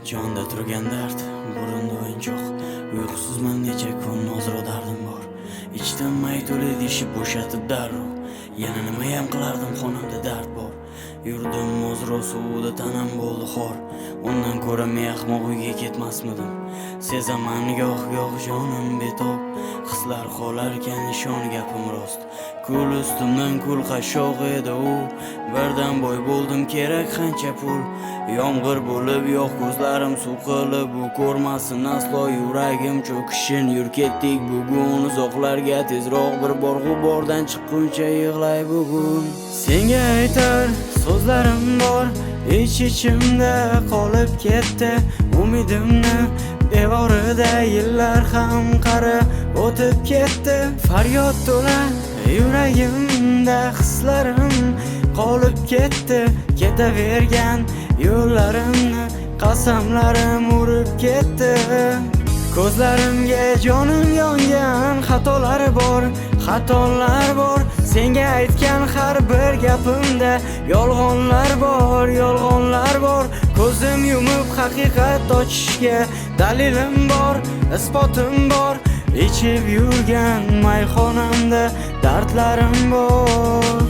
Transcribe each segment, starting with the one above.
Jonda turgan dard, burunda o'yinchoq. Uyqusizman necha kun, ozro dardim bor. Ichdan may to'la idishib bo'shatib darrov. Yana nimayam qilardim, xonamda dard bor. Yurdim ozro suvda tanam bo'ldi xor. Undan ko'ra mehmon uyga ketmasmidim. Sezaman goh jonim betob. Hislar qolarkan ishon gapim rost. Kul ustimdan kul qashshoq edi u. Birdan boy bo'ldim, kerak qancha pul. Yomg'ir bo'lib yo'q ko'zlarim suqilib, bu ko'rmasin aslo yuragim cho'kishin. Yur ketdik bugun uzoqlarga tezroq, bir bor g'ubordan chiqquncha yig'lay bugun. Senga aytar so'zlarim bor, ichimda qolib ketdi. Umidimni devorida yillar ham qari o'tib ketdi. Faryod to'la yuragimda hislarim qolib ketdi. Ketavergan yo'llarimni qasamlarim urib ketdi. Ko'zlarimga jonim yongan, xatolar bor. Senga aytgan har bir gapimda yolg'onlar bor. Ko'zim yumib haqiqat ochishga dalilim bor, isbotim bor. Ichib yurgan mayxonamda dardlarim bor.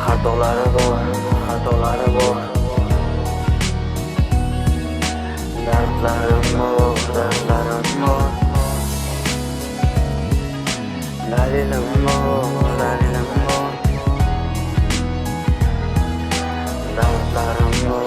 Xatolari bor. Dardlarim bor. Dalilim bor. Dardlarim bor.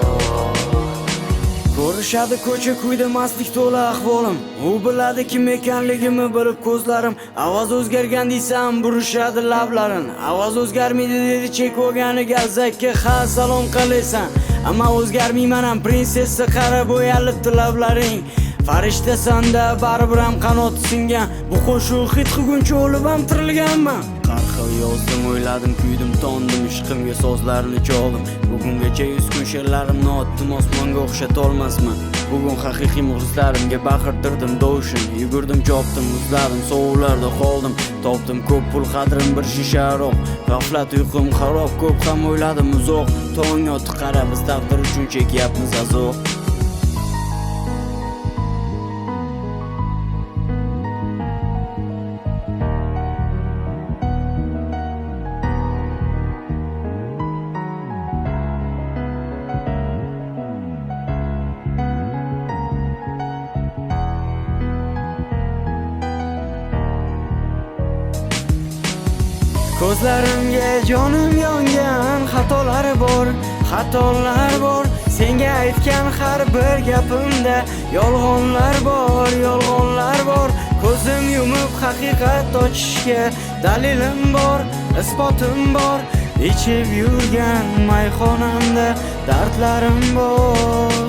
Ko'rishadi ko'cha kuyda mastlik to'la ahvolim. U biladi kim ekanligimni bilib ko'zlarim. Ovoz o'zgargan desam burishadi lablarim. Ovoz o'zgarmaydi dedi chek o'gani gazakka ha salom qilasan. Ammo o'zgarmayman ham prinsessa, qara bo'yalibdi lablaring. Farishtasanda baribir ham qanoti singan. Bu qo'shiq hit qilguncha o'lib ham tirilganman. Qarxil yozdim, o'yladim, kuydim, tondim, ishqimga sozlarni choldim. Bugungacha 100 kun she'rlarimni otdim, osmonga o'xshata olmasman. Bugun haqiqiy muxlislarimga baqirtirdim dovshin. Yugurdim, chopdim, muzladim, sovuqlarda qoldim. Topdim ko'p pul qadrim bir shisha aroq. G'aflat uyqum xarob, ko'p ham o'yladim uzoq. Tong yotib qara, biz taqdir uchun chekyapmiz azob. Ko'zlarimga jonim yongan, xatolari bor. Senga aytgan har bir gapimda yolg'onlar bor. Ko'zim yumib haqiqat ochishga dalilim bor, isbotim bor. Ichib yurgan mayxonamda dardlarim bor.